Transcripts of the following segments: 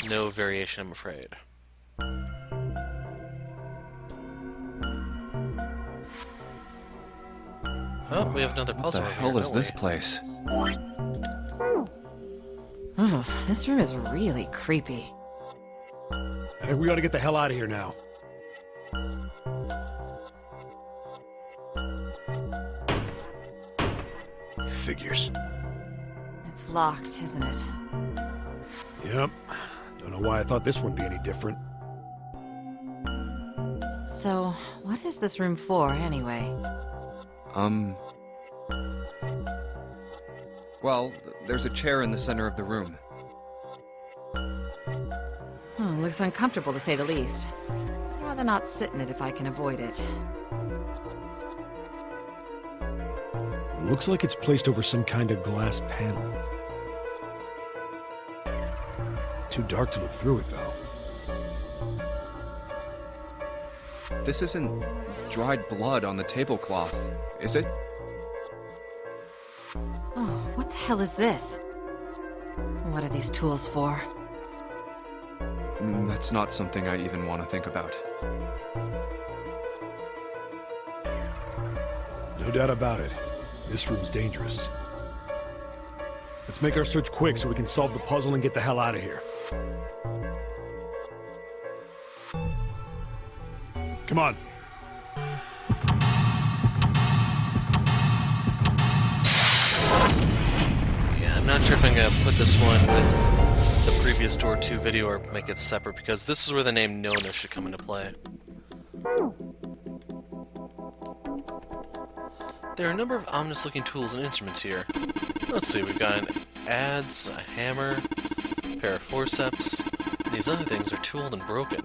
No variation, I'm afraid. Oh, we have another puzzle What the over here, hell is don't this we? place? Ugh, this room is really creepy. I think we ought to get the hell out of here now. Figures. It's locked, isn't it? Yep. Don't know why I thought this would be any different. So, what is this room for, anyway? Well, there's a chair in the center of the room. Looks uncomfortable to say the least. I'd rather not sit in it if I can avoid it. Looks like it's placed over some kind of glass panel. Too dark to look through it, though. This isn't dried blood on the tablecloth, is it? Oh, what the hell is this? What are these tools for? That's not something I even want to think about. No doubt about it. This room's dangerous. Let's make our search quick so we can solve the puzzle and get the hell out of here. Come on. Yeah, I'm not sure if I'm gonna put this one with the previous Door 2 video or make it separate, because this is where the name Nona should come into play. There are a number of ominous-looking tools and instruments here. Let's see, we've got an adze, a hammer, a pair of forceps. These other things are too old and broken.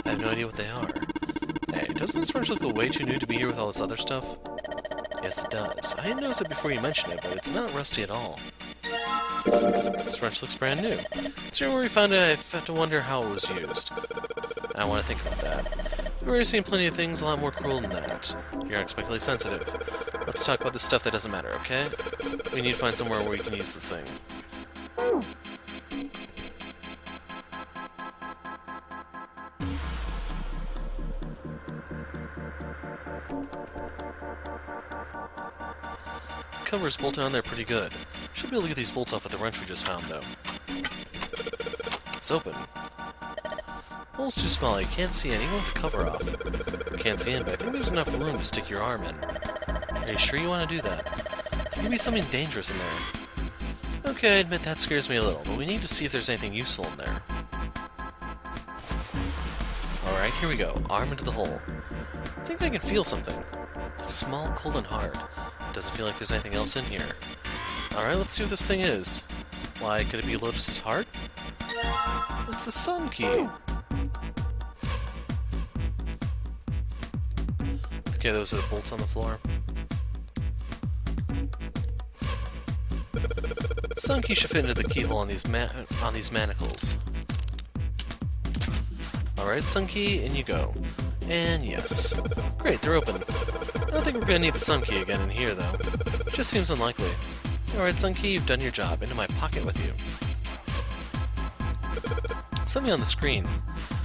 I have no idea what they are. Hey, doesn't this wrench look way too new to be here with all this other stuff? Yes, it does. I didn't notice it before you mentioned it, but it's not rusty at all. This wrench looks brand new. Considering where we found it, I have to wonder how it was used. I don't want to think about that. We've already seen plenty of things a lot more cruel than that. You're unexpectedly sensitive. Let's talk about the stuff that doesn't matter, okay? We need to find somewhere where we can use this thing. The cover is bolted on there pretty good. Should be able to get these bolts off with the wrench we just found, though. It's open. Hole's too small, you can't see in, even with the cover off. You can't see in, but I think there's enough room to stick your arm in. Are you sure you want to do that? There could be something dangerous in there. Okay, I admit that scares me a little, but we need to see if there's anything useful in there. Alright, here we go. Arm into the hole. I think I can feel something. It's small, cold, and hard. Doesn't feel like there's anything else in here. Alright, let's see what this thing is. Why, could it be Lotus's heart? It's the sun key! Okay, those are the bolts on the floor. Sun key should fit into the keyhole on these manacles. Alright, sun key, in you go. And yes. Great, they're open. I don't think we're gonna need the sun key again in here, though. Just seems unlikely. Alright, sun key, you've done your job. Into my pocket with you. Something on the screen.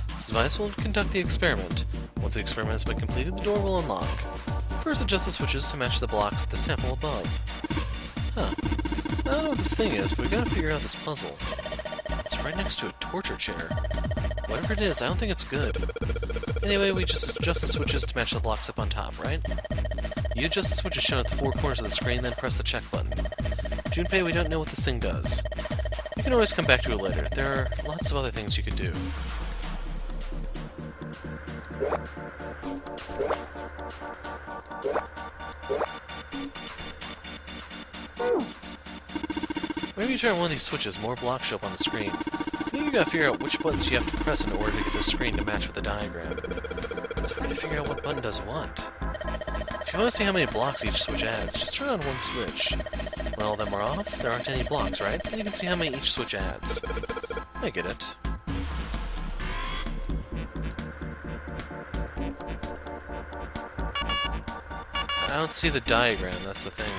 This device will conduct the experiment. Once the experiment has been completed, the door will unlock. First, adjust the switches to match the blocks of the sample above. Huh. I don't know what this thing is, but we gotta figure out this puzzle. It's right next to a torture chair. Whatever it is, I don't think it's good. Anyway, we just adjust the switches to match the blocks up on top, right? You adjust the switches shown at the four corners of the screen, then press the check button. Junpei, we don't know what this thing does. You can always come back to it later. There are lots of other things you could do. Whenever you turn one of these switches, more blocks show up on the screen. So then you gotta figure out which buttons you have to press in order to get the screen to match with the diagram. It's hard to figure out what button does what. If you want to see how many blocks each switch adds, just turn on one switch. When all of them are off, there aren't any blocks, right? And you can see how many each switch adds. I get it. I don't see the diagram, that's the thing.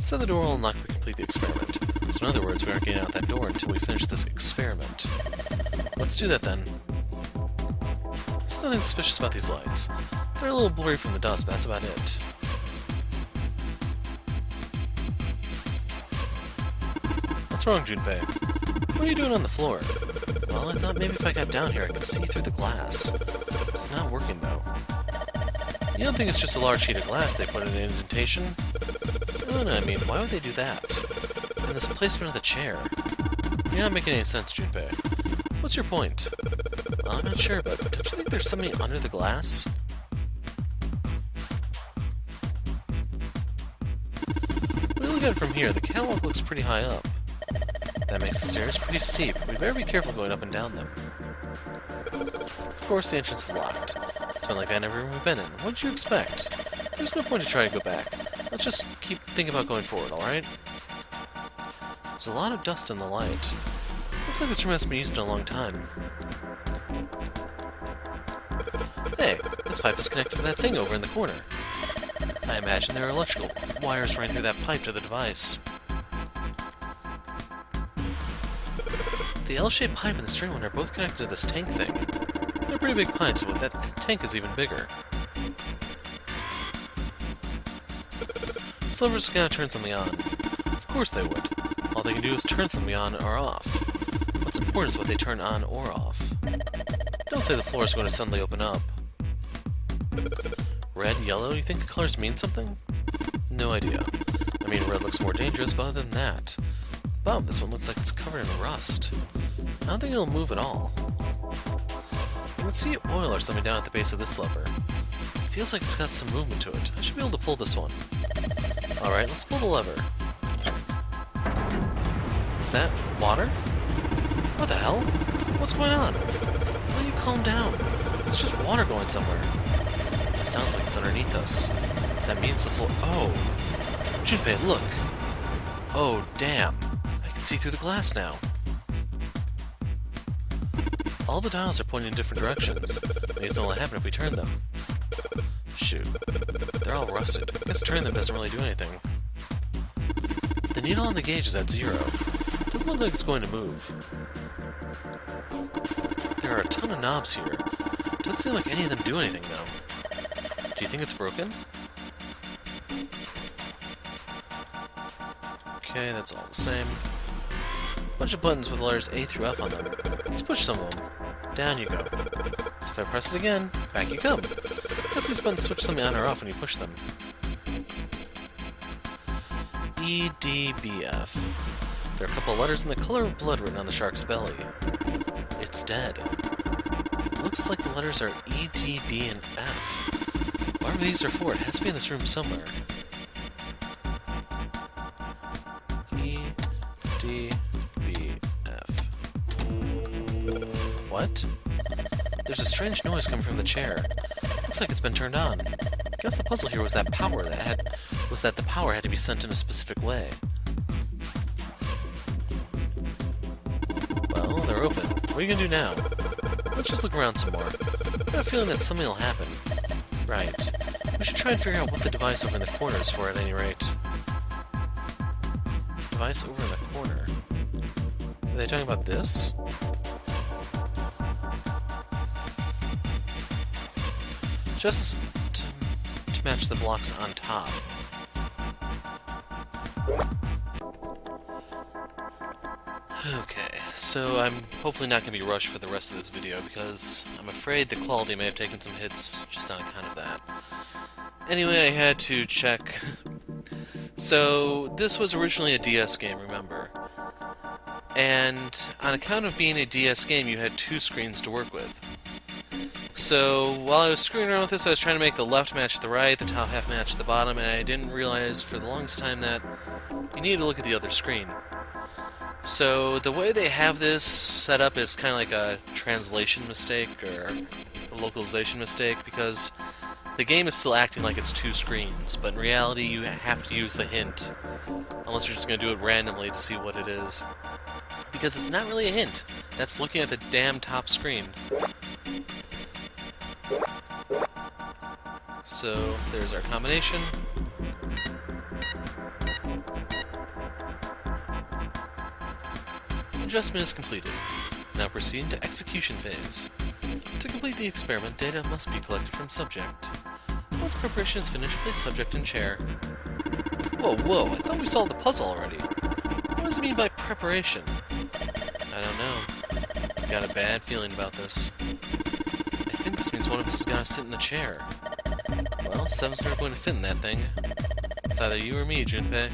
So the door will unlock if we complete the experiment. So in other words, we aren't getting out that door until we finish this experiment. Let's do that then. There's nothing suspicious about these lights. They're a little blurry from the dust, but that's about it. What's wrong, Junpei? What are you doing on the floor? Well, I thought maybe if I got down here I could see through the glass. It's not working, though. You don't think it's just a large sheet of glass they put in an indentation? No, I mean, why would they do that? And this placement of the chair. You're not making any sense, Junpei. What's your point? Well, I'm not sure, but don't you think there's something under the glass? When you look at it from here, the catwalk looks pretty high up. That makes the stairs pretty steep. We'd better be careful going up and down them. Of course, the entrance is locked. It's been like that in every room we've been in. What did you expect? There's no point to try to go back. Let's just keep thinking about going forward, alright? There's a lot of dust in the light. Looks like this room hasn't been used in a long time. Hey, this pipe is connected to that thing over in the corner. I imagine there are electrical wires running through that pipe to the device. The L-shaped pipe and the string one are both connected to this tank thing. They're pretty big pipes, but that tank is even bigger. Slivers are gonna turn something on. Of course they would. All they can do is turn something on or off. What's important is what they turn on or off. Don't say the floor is going to suddenly open up. Red, yellow, you think the colors mean something? No idea. I mean, red looks more dangerous, but other than that... Bum, this one looks like it's covered in rust. I don't think it'll move at all. I can see oil or something down at the base of this lever. It feels like it's got some movement to it. I should be able to pull this one. Alright, let's pull the lever. Is that water? What the hell? What's going on? Why don't you calm down? It's just water going somewhere. It sounds like it's underneath us. That means the floor... Oh! Junpei, look! Oh, damn. I can see through the glass now. All the dials are pointing in different directions. Maybe it's only happen if we turn them. Shoot. They're all rusted. I guess turning them doesn't really do anything. The needle on the gauge is at 0. Doesn't look like it's going to move. There are a ton of knobs here. Doesn't seem like any of them do anything, though. Do you think it's broken? Okay, that's all the same. Bunch of buttons with the letters A through F on them. Let's push some of them. Down you go. So if I press it again, back you come. Guess these buttons switch something on or off when you push them. E, D, B, F. There are a couple of letters in the color of blood written on the shark's belly. It's dead. Looks like the letters are E, D, B, and F. Whatever these are for, it has to be in this room somewhere. E, D, B, F. What? There's a strange noise coming from the chair. Looks like it's been turned on. I guess the puzzle here was that the power had to be sent in a specific way. Well, they're open. What are you gonna do now? Let's just look around some more. I have a feeling that something will happen. Right. We should try and figure out what the device over in the corner is for at any rate. Device over in the corner. Are they talking about this? Just to match the blocks on top. Okay, so I'm hopefully not going to be rushed for the rest of this video because I'm afraid the quality may have taken some hits just on account of that. Anyway, I had to check. So, this was originally a DS game, remember? And on account of being a DS game, you had 2 screens to work with. So, while I was screwing around with this, I was trying to make the left match the right, the top half match the bottom, and I didn't realize for the longest time that you needed to look at the other screen. So, the way they have this set up is kind of like a translation mistake, or a localization mistake, because the game is still acting like it's 2 screens, but in reality you have to use the hint, unless you're just going to do it randomly to see what it is. Because it's not really a hint, that's looking at the damn top screen. So, there's our combination. Adjustment is completed. Now proceed to execution phase. To complete the experiment, data must be collected from subject. Once preparation is finished, place subject in chair. Whoa, whoa, I thought we solved the puzzle already. What does it mean by preparation? I don't know. Got a bad feeling about this. I think this means one of us has got to sit in the chair. Well, 7's never going to fit in that thing. It's either you or me, Junpei.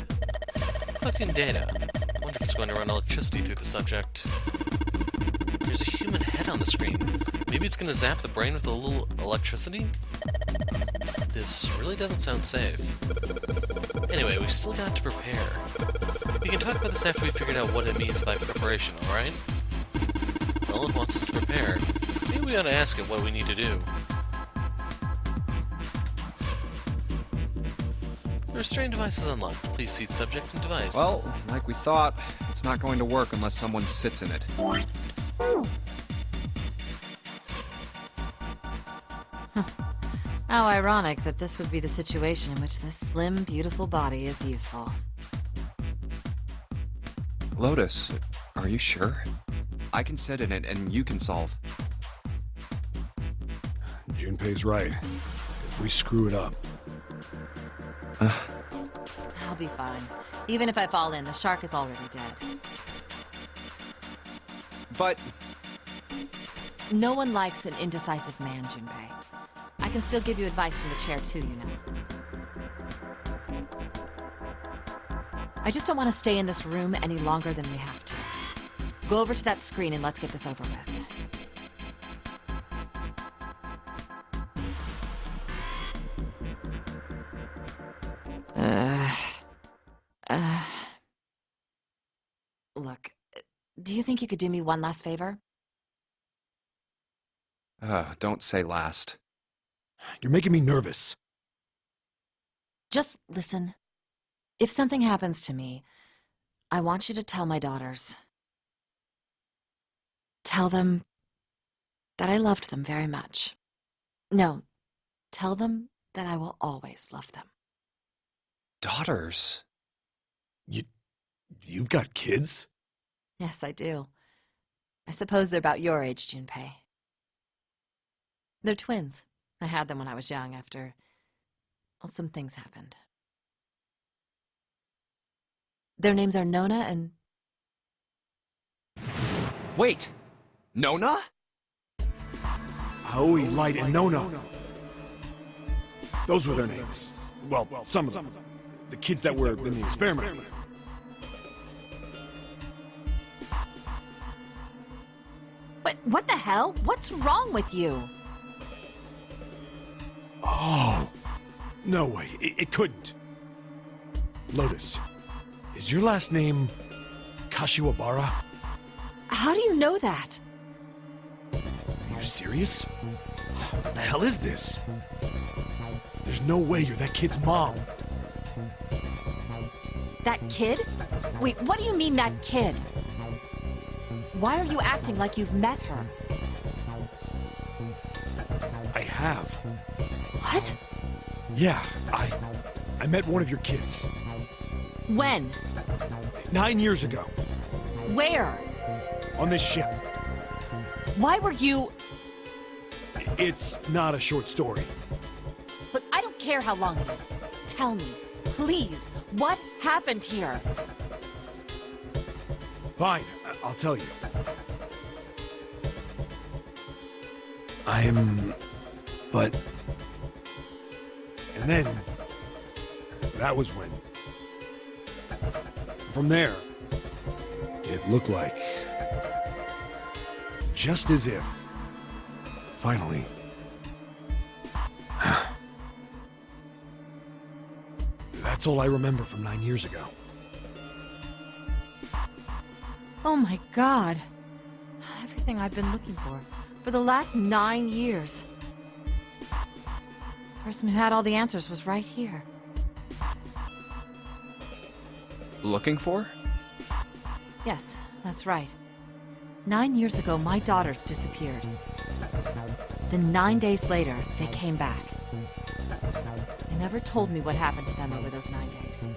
Collecting data. Wonder if it's going to run electricity through the subject. There's a human head on the screen. Maybe it's going to zap the brain with a little electricity? This really doesn't sound safe. Anyway, we've still got to prepare. We can talk about this after we figured out what it means by preparation, alright? Well, it wants us to prepare. Maybe we ought to ask it what we need to do. The restraint device is unlocked. Please seat subject and device. Well, like we thought, it's not going to work unless someone sits in it. How ironic that this would be the situation in which this slim, beautiful body is useful. Lotus, are you sure? I can sit in it and you can solve. Junpei's right. If we screw it up... I'll be fine. Even if I fall in, the shark is already dead. But... No one likes an indecisive man, Junpei. I can still give you advice from the chair too, you know. I just don't want to stay in this room any longer than we have to. Go over to that screen and let's get this over with. Look, do you think you could do me one last favor? Don't say last. You're making me nervous. Just listen. If something happens to me, I want you to tell my daughters. Tell them that I loved them very much. No, tell them that I will always love them. Daughters? You've got kids? Yes, I do. I suppose they're about your age, Junpei. They're twins. I had them when I was young after... well, some things happened. Their names are Nona and... Wait! Nona? Aoi, Light, and Nona. Those were their names. Well, some of them. The kids that were in the experiment. But what the hell? What's wrong with you? Oh, no way. It couldn't. Lotus, is your last name Kashiwabara? How do you know that? Are you serious? What the hell is this? There's no way you're that kid's mom. That kid? Wait, what do you mean, that kid? Why are you acting like you've met her? I have. What? Yeah, I met one of your kids. When? 9 years ago, Where? on this ship. Why were you... It's not a short story. Look, I don't care how long it is. Tell me, please, what happened here? Fine, I'll tell you. But... And then... That was when... From there... It looked like... Just as if... Finally... That's all I remember from 9 years ago. Oh my God. Everything I've been looking for the last 9 years. The person who had all the answers was right here. Looking for? Yes, that's right. 9 years ago, my daughters disappeared. Then 9 days later, they came back. They never told me what happened to them over those 9 days.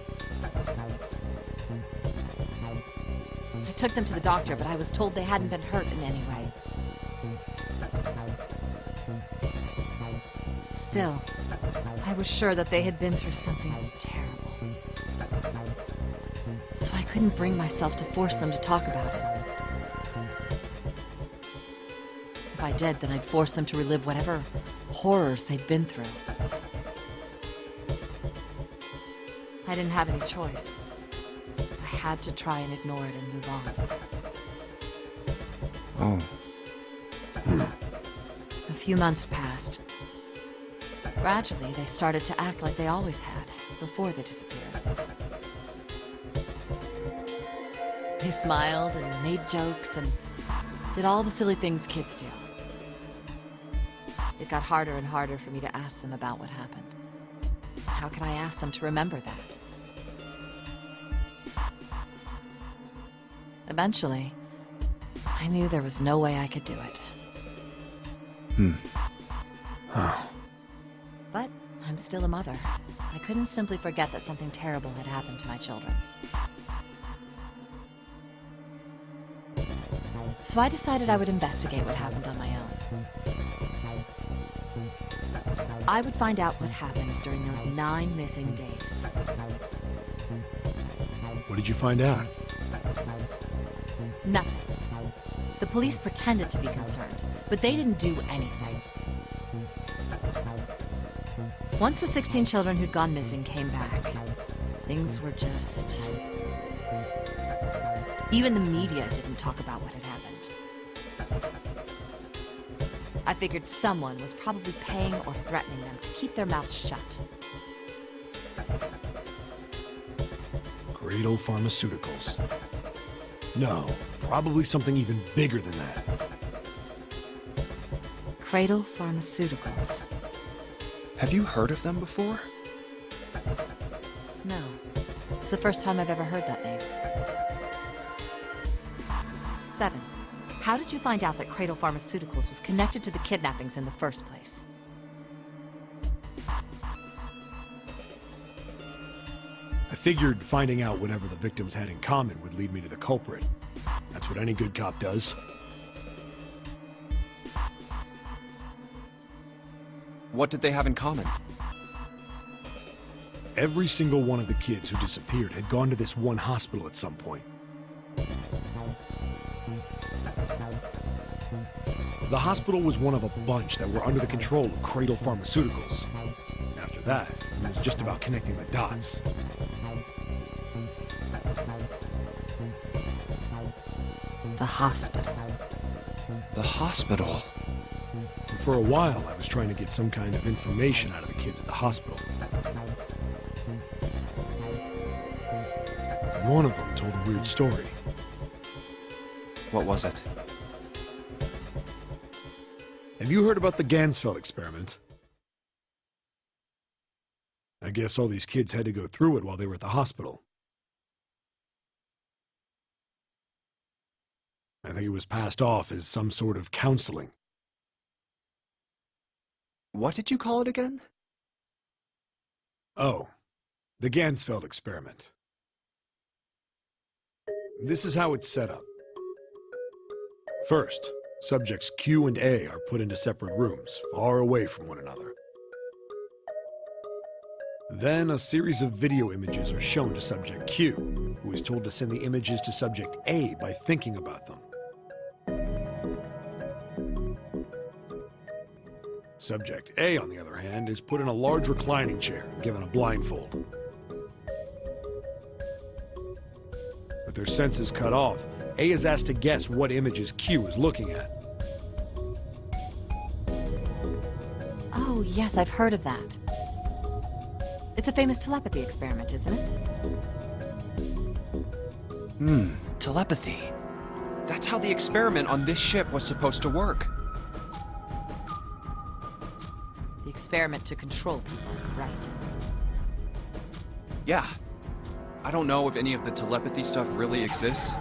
I took them to the doctor, but I was told they hadn't been hurt in any way. Still, I was sure that they had been through something terrible. So I couldn't bring myself to force them to talk about it. If I did, then I'd force them to relive whatever horrors they'd been through. I didn't have any choice. I had to try and ignore it and move on. Oh. A few months passed. Gradually, they started to act like they always had, before they disappeared. They smiled and made jokes and did all the silly things kids do. It got harder and harder for me to ask them about what happened. How could I ask them to remember that? Eventually, I knew there was no way I could do it. But I'm still a mother. I couldn't simply forget that something terrible had happened to my children. So I decided I would investigate what happened on my own. I would find out what happened during those 9 missing days. What did you find out? Nothing. The police pretended to be concerned, but they didn't do anything. Once the 16 children who'd gone missing came back, things were just... Even the media didn't talk about what had happened. I figured someone was probably paying or threatening them to keep their mouths shut. Cradle Pharmaceuticals. No, probably something even bigger than that. Cradle Pharmaceuticals. Have you heard of them before? No. It's the first time I've ever heard that name. 7. How did you find out that Cradle Pharmaceuticals was connected to the kidnappings in the first place? I figured finding out whatever the victims had in common would lead me to the culprit. That's what any good cop does. What did they have in common? Every single one of the kids who disappeared had gone to this one hospital at some point. The hospital was one of a bunch that were under the control of Cradle Pharmaceuticals. After that, it was just about connecting the dots. The hospital. The hospital? For a while, I was trying to get some kind of information out of the kids at the hospital. One of them told a weird story. What was it? Have you heard about the Gansfeld experiment? I guess all these kids had to go through it while they were at the hospital. I think it was passed off as some sort of counseling. What did you call it again? Oh, the Gansfeld experiment. This is how it's set up. First, subjects Q and A are put into separate rooms, far away from one another. Then a series of video images are shown to subject Q, who is told to send the images to subject A by thinking about them. Subject A, on the other hand, is put in a large reclining chair and given a blindfold. With their senses cut off, A is asked to guess what images Q is looking at. Oh, yes, I've heard of that. It's a famous telepathy experiment, isn't it? Telepathy. That's how the experiment on this ship was supposed to work. The experiment to control people, right? Yeah. I don't know if any of the telepathy stuff really exists.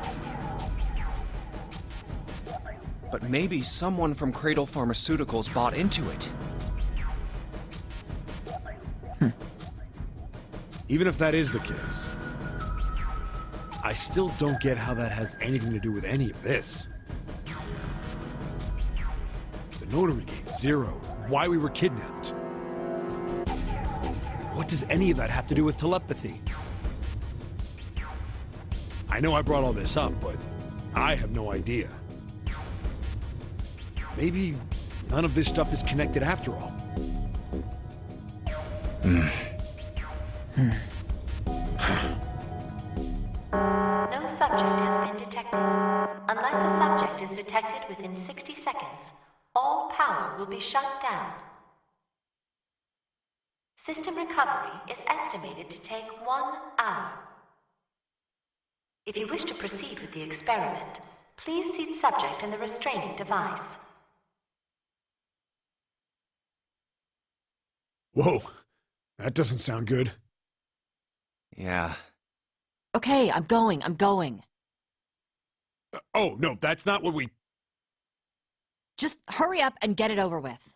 But maybe someone from Cradle Pharmaceuticals bought into it. Even if that is the case, I still don't get how that has anything to do with any of this. The Nonary game, Zero, why we were kidnapped. What does any of that have to do with telepathy? I know I brought all this up, but I have no idea. Maybe none of this stuff is connected after all. No subject has been detected. Unless a subject is detected within 60 seconds, all power will be shut down. System recovery is estimated to take 1 hour. If you wish to proceed with the experiment, please seat subject in the restraining device. Whoa, that doesn't sound good. Yeah. Okay, I'm going. Oh, no, that's not what we... Just hurry up and get it over with.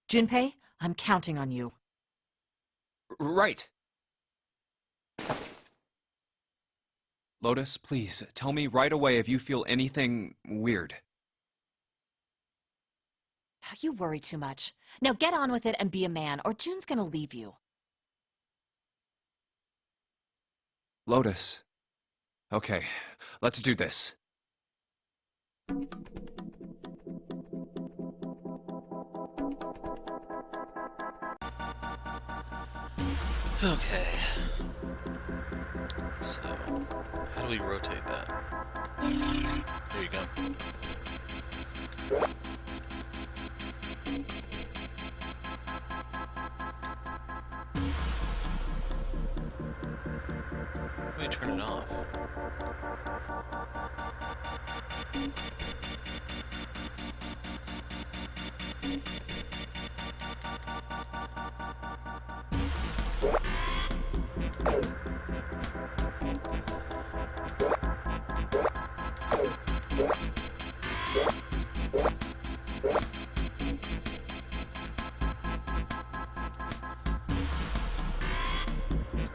Junpei, I'm counting on you. Right. Lotus, please, tell me right away if you feel anything weird. You worry too much. Now get on with it and be a man, or June's gonna leave you. Lotus. Okay, let's do this. Okay. So, how do we rotate that? There you go. How do we turn it off?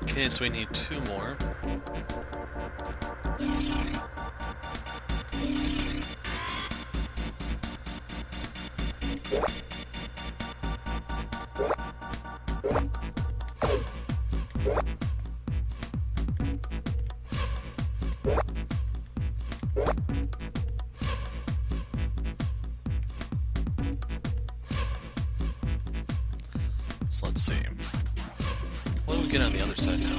Okay, so we need 2 more. So let's see. What do we get on the other side now?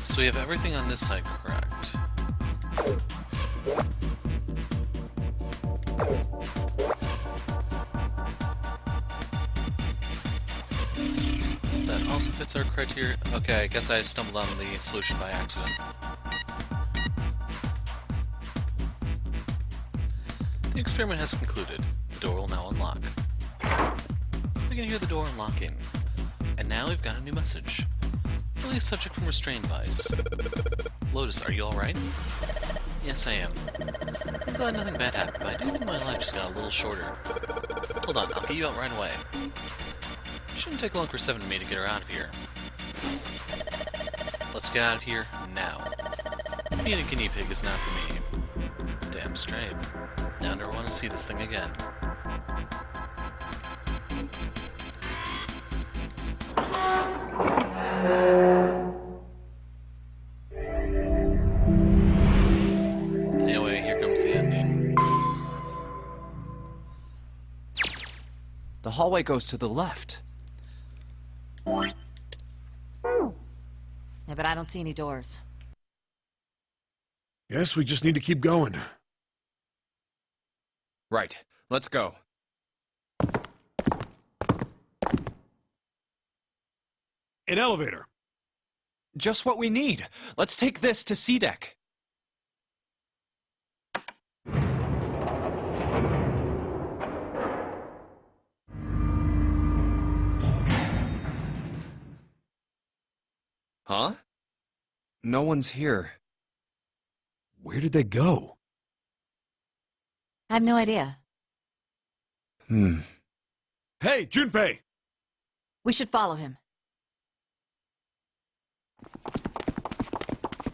So we have everything on this side correct. That also fits our criteria. Okay, I guess I stumbled on the solution by accident. The experiment has concluded. The door will now unlock. We can hear the door unlocking. And now we've got a new message. Release subject from restrained device. Lotus, are you alright? Yes, I am. I'm glad nothing bad happened, but I do think my life just got a little shorter. Hold on, I'll get you out right away. Shouldn't take long for Seven and me to get her out of here. Let's get out of here now. Being a guinea pig is not for me. Damn straight. Now I never want to see this thing again. Anyway, here comes the ending. The hallway goes to the left. Yeah, but I don't see any doors. Guess we just need to keep going. Right, let's go. An elevator. Just what we need. Let's take this to C-Deck. Huh? No one's here. Where did they go? I have no idea. Hey, Junpei! We should follow him.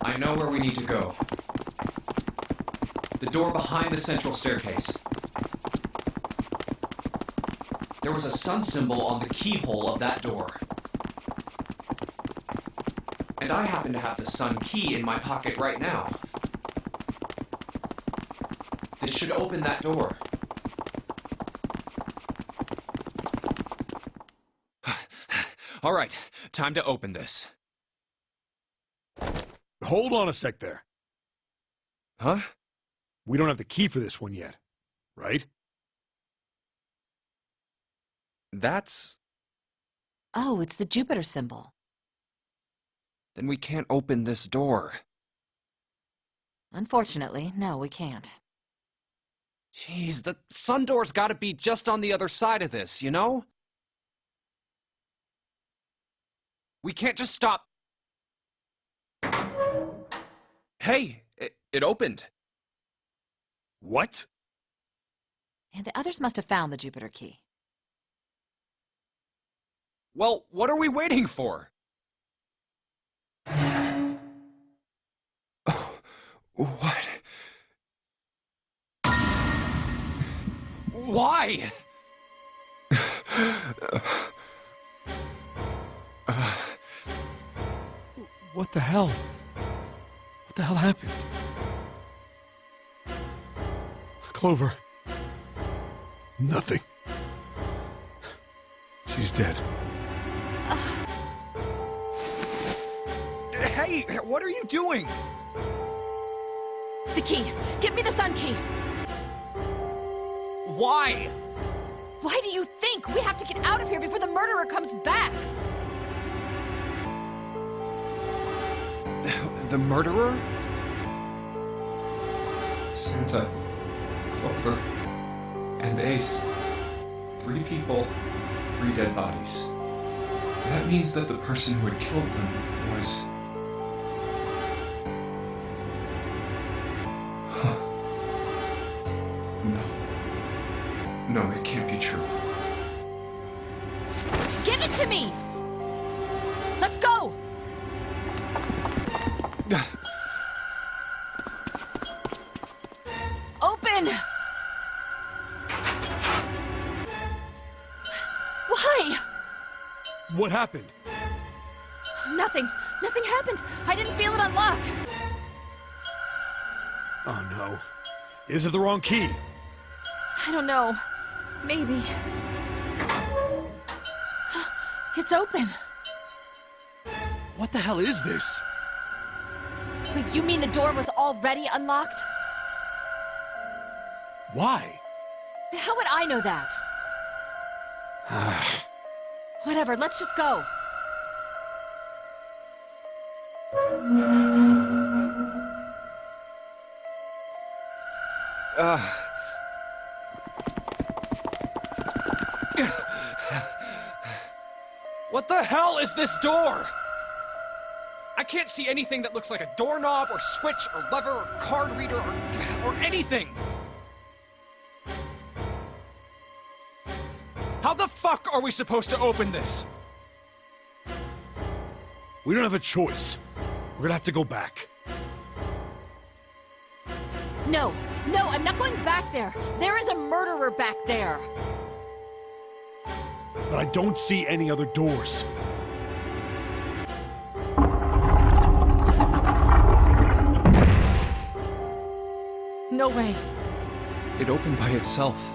I know where we need to go. The door behind the central staircase. There was a sun symbol on the keyhole of that door. And I happen to have the sun key in my pocket right now. This should open that door. All right, time to open this. Hold on a sec there. Huh? We don't have the key for this one yet, right? That's... Oh, it's the Jupiter symbol. Then we can't open this door. Unfortunately, no, we can't. Jeez, the sun door's gotta be just on the other side of this, you know? We can't just stop... Hey, it opened. What? And the others must have found the Jupiter key. Well, what are we waiting for? Oh, what? Why? What the hell? What the hell happened? Clover. Nothing. She's dead. Hey, what are you doing? The key! Give me the sun key! Why? Why do you think? We have to get out of here before the murderer comes back! The murderer? Santa, Clover, and Ace. 3 people, 3 dead bodies. That means that the person who had killed them was... No, it can't be true. Give it to me! Let's go! Open! Why? What happened? Nothing. Nothing happened. I didn't feel it unlock. Oh no. Is it the wrong key? I don't know. Maybe. It's open. What the hell is this? Wait, you mean the door was already unlocked? Why? And how would I know that? Whatever, let's just go. What the hell is this door? I can't see anything that looks like a doorknob or switch or lever or card reader or anything. How the fuck are we supposed to open this? We don't have a choice. We're gonna have to go back. No, I'm not going back there. There is a murderer back there. But I don't see any other doors. No way. It opened by itself.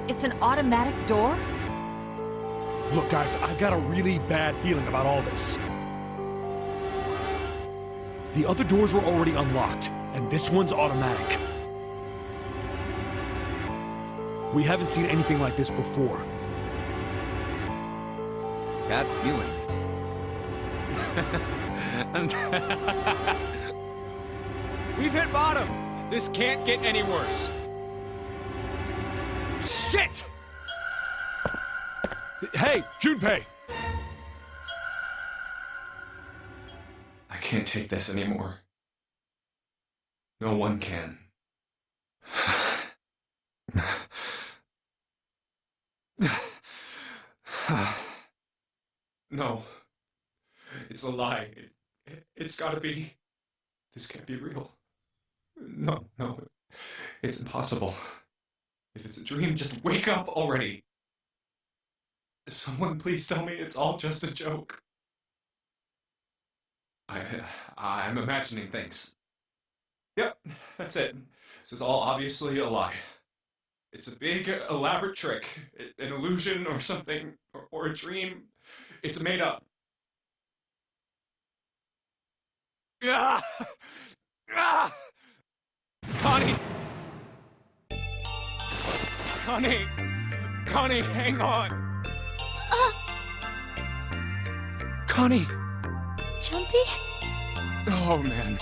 It's an automatic door? Look, guys, I've got a really bad feeling about all this. The other doors were already unlocked, and this one's automatic. We haven't seen anything like this before. Bad feeling. We've hit bottom. This can't get any worse. Shit! Hey, Junpei! I can't take this anymore. No one can. No. It's a lie. It's gotta be. This can't be real. No, no. It's impossible. If it's a dream, just wake up already. Someone please tell me it's all just a joke. I'm imagining things. Yep, that's it. This is all obviously a lie. It's a big, elaborate trick. An illusion or something, or a dream. It's made up. Ah! Ah! Connie! Connie! Connie, hang on! Connie! Jumpy? Oh, man.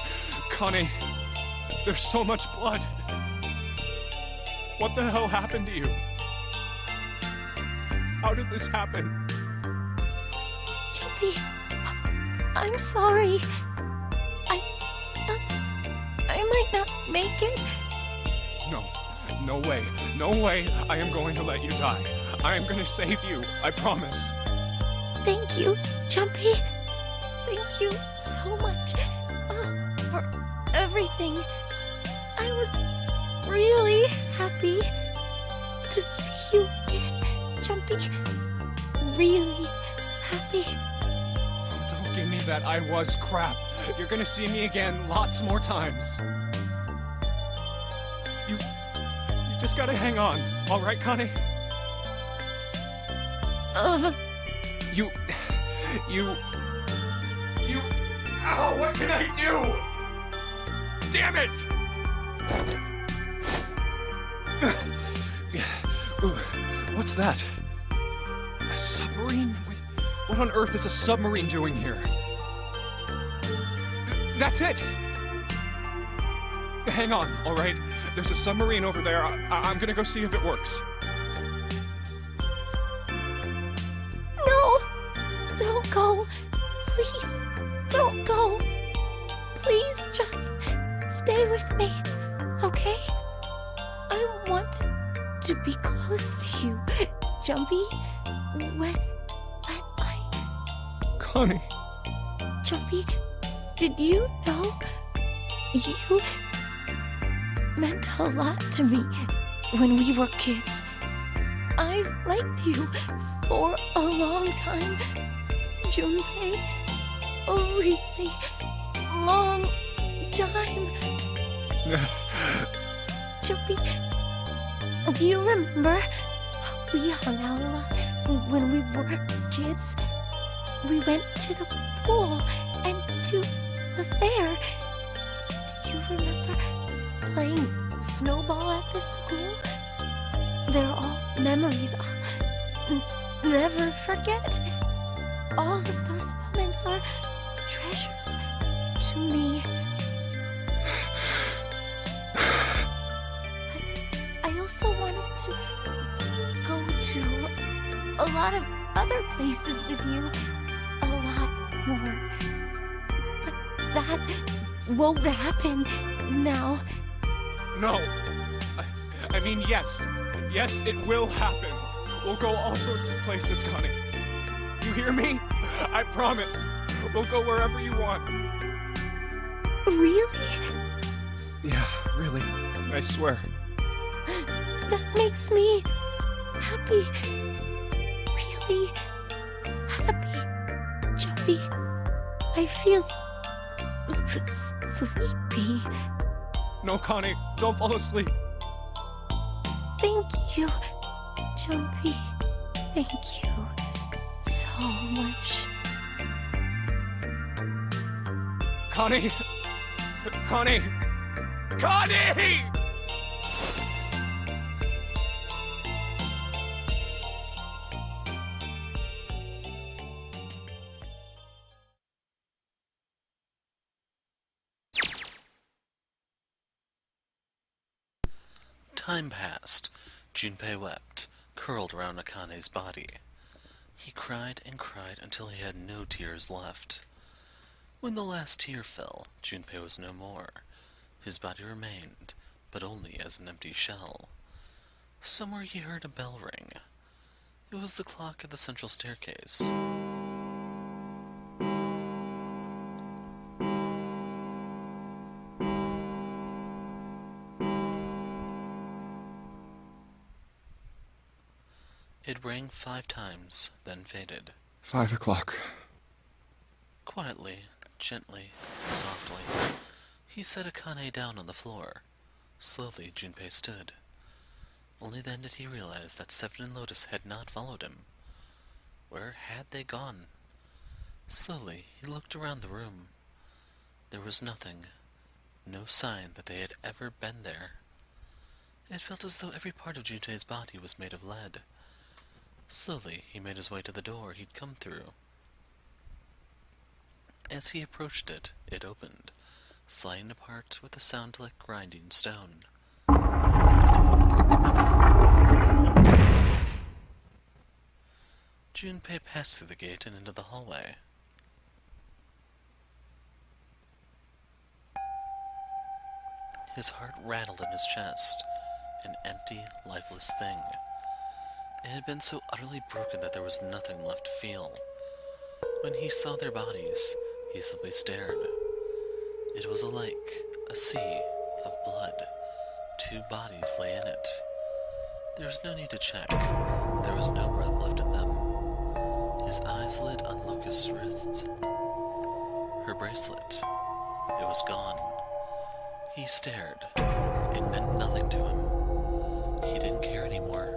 Connie, there's so much blood. What the hell happened to you? How did this happen? Jumpy, I'm sorry. I might not make it. No way. No way I am going to let you die. I am going to save you. I promise. Thank you, Jumpy. Thank you so much for everything. I was really happy to see you again, Jumpy. Really happy. Don't give me that I was crap. You're gonna see me again lots more times. You just gotta hang on, all right, Connie? You... Ow, what can I do? Damn it! Ooh, what's that? A submarine? What on earth is a submarine doing here? That's it! Hang on, all right? There's a submarine over there. I'm gonna go see if it works. No! Don't go! Please, don't go! Please, just stay with me, okay? I want to be close to you, Jumpy, when I... Connie. Jumpy, did you know you meant a lot to me when we were kids? I've liked you for a long time, Junpei. A really long time. Jumpy, do you remember we hung out a lot when we were kids? We went to the pool and to the fair. Do you remember playing snowball at the school? They're all memories I'll never forget. All of those moments are treasures to me. I also wanted to go to a lot of other places with you. A lot more. But that won't happen now. No. I mean, yes. Yes, it will happen. We'll go all sorts of places, Connie. You hear me? I promise. We'll go wherever you want. Really? Yeah, really. I swear. That makes me happy. Really happy. Jumpy. I feel sleepy. No, Connie, don't fall asleep. Thank you, Jumpy. Thank you so much. Connie! Connie! Connie! Time passed. Junpei wept, curled around Akane's body. He cried and cried until he had no tears left. When the last tear fell, Junpei was no more. His body remained, but only as an empty shell. Somewhere he heard a bell ring. It It was the clock at the central staircase. It rang 5 times, then faded. 5 o'clock. Quietly, gently, softly, he set Akane down on the floor. Slowly, Junpei stood. Only then did he realize that Seven and Lotus had not followed him. Where had they gone? Slowly, he looked around the room. There was nothing, no sign that they had ever been there. It felt as though every part of Junpei's body was made of lead. Slowly, he made his way to the door he'd come through. As he approached it, it opened, sliding apart with a sound like grinding stone. Junpei passed through the gate and into the hallway. His heart rattled in his chest, an empty, lifeless thing. It had been so utterly broken that there was nothing left to feel. When he saw their bodies, he simply stared. It was a lake, a sea of blood. 2 bodies lay in it. There was no need to check. There was no breath left in them. His eyes lit on Locust's wrist. Her bracelet. It was gone. He stared. It meant nothing to him. He didn't care anymore.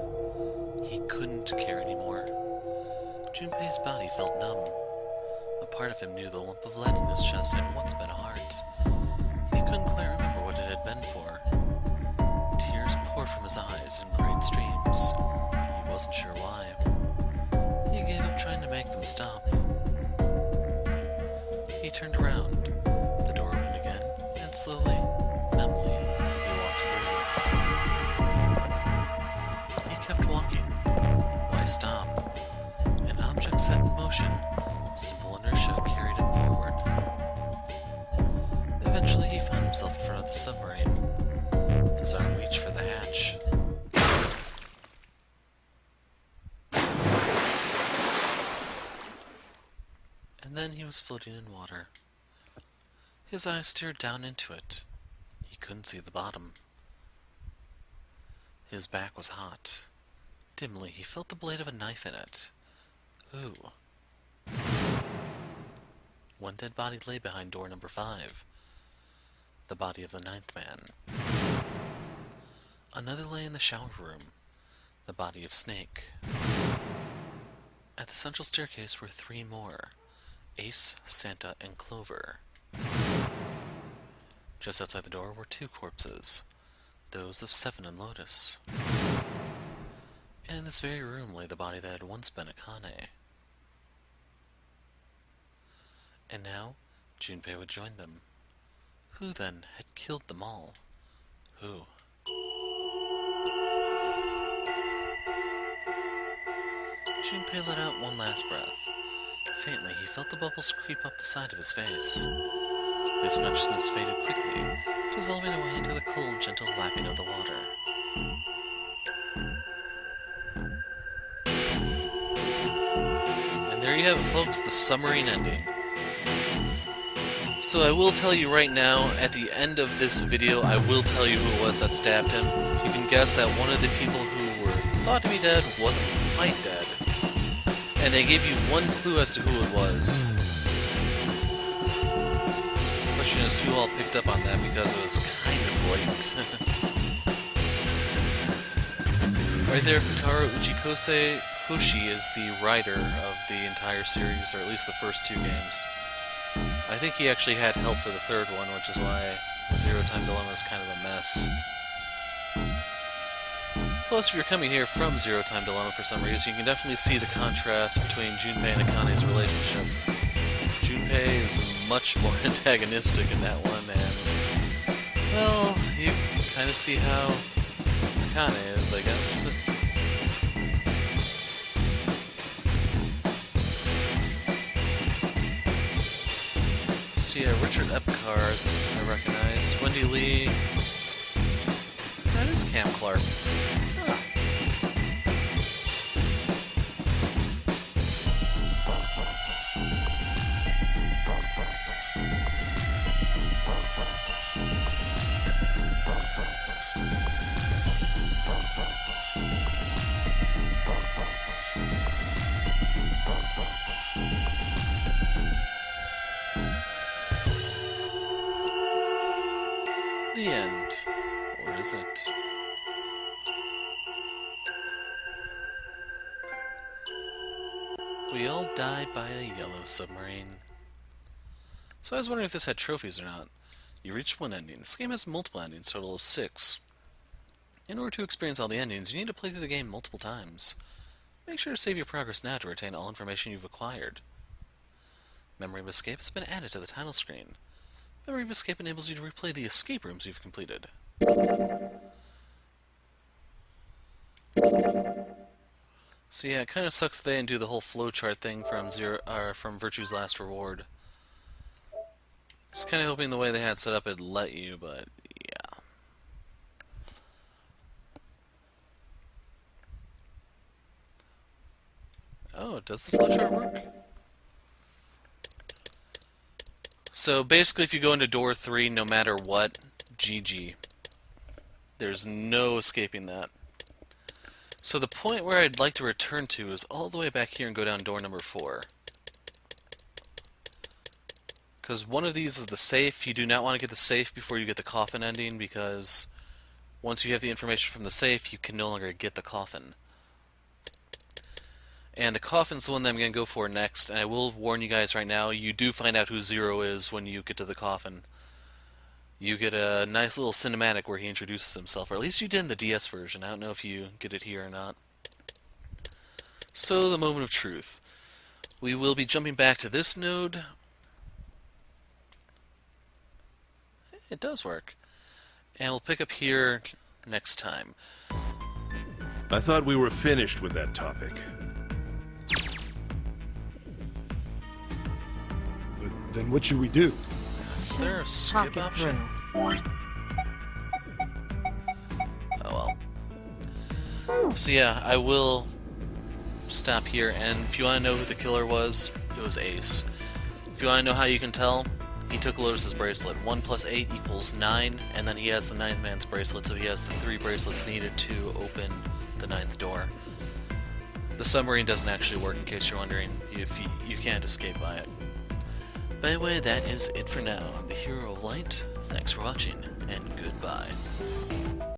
He couldn't care anymore. Junpei's body felt numb. A part of him knew the lump of lead in his chest had once been a heart. He couldn't quite remember what it had been for. Tears poured from his eyes in great streams. He wasn't sure why. He gave up trying to make them stop. He turned around. The door opened again, and slowly, numbly, he walked through. He kept walking. Why stop? An object set in motion. Simple inertia carried him forward. Eventually he found himself in front of the submarine. His arm reached for the hatch. And then he was floating in water. His eyes stared down into it. He couldn't see the bottom. His back was hot. Dimly, he felt the blade of a knife in it. Ooh. One dead body lay behind door number 5. The body of the 9th man. Another lay in the shower room. The body of Snake. At the central staircase were 3 more. Ace, Santa, and Clover. Just outside the door were 2 corpses. Those of Seven and Lotus. And in this very room lay the body that had once been Akane. And now, Junpei would join them. Who, then, had killed them all? Who? Junpei let out one last breath. Faintly, he felt the bubbles creep up the side of his face. His consciousness faded quickly, dissolving away into the cold, gentle lapping of the water. And there you have it, folks, the submarine ending. So I will tell you right now, at the end of this video, I will tell you who it was that stabbed him. You can guess that one of the people who were thought to be dead wasn't quite dead. And they gave you one clue as to who it was. The question is who all picked up on that, because it was kind of blatant. Right there, Futaro Uchikose Hoshi is the writer of the entire series, or at least the first 2 games. I think he actually had help for the 3rd one, which is why Zero Time Dilemma is kind of a mess. Plus, if you're coming here from Zero Time Dilemma for some reason, you can definitely see the contrast between Junpei and Akane's relationship. Junpei is much more antagonistic in that one, and, well, you kind of see how Akane is, I guess. So yeah, Richard Epcar I recognize. Wendy Lee. That is Cam Clark. Huh. the end. Or is it? We all died by a yellow submarine. So I was wondering if this had trophies or not. You reached one ending. This game has multiple endings, total of 6. In order to experience all the endings, you need to play through the game multiple times. Make sure to save your progress now to retain all information you've acquired. Memory of Escape has been added to the title screen. Memory of Escape enables you to replay the escape rooms you've completed. So yeah, it kind of sucks they didn't do the whole flowchart thing from Virtue's Last Reward. Just kind of hoping the way they had set up it'd let you, but yeah. Oh, does the flowchart work? So basically if you go into door 3, no matter what, GG. There's no escaping that. So the point where I'd like to return to is all the way back here and go down door number 4. Because one of these is the safe. You do not want to get the safe before you get the coffin ending, because once you have the information from the safe, you can no longer get the coffin. And the coffin's the one that I'm going to go for next, and I will warn you guys right now, you do find out who Zero is when you get to the coffin. You get a nice little cinematic where he introduces himself, or at least you did in the DS version. I don't know if you get it here or not. So, the moment of truth. We will be jumping back to this node. It does work. And we'll pick up here next time. I thought we were finished with that topic. But then what should we do? Is there a Talk skip it option? through. Oh well. So yeah, I will stop here, and if you want to know who the killer was, it was Ace. If you want to know how you can tell, he took Lotus's bracelet. 1 plus 8 equals 9, and then he has the 9th man's bracelet, so he has the 3 bracelets needed to open the 9th door. The submarine doesn't actually work, in case you're wondering. If you can't escape by it. By the way, that is it for now. I'm the Hero of Light. Thanks for watching, and goodbye.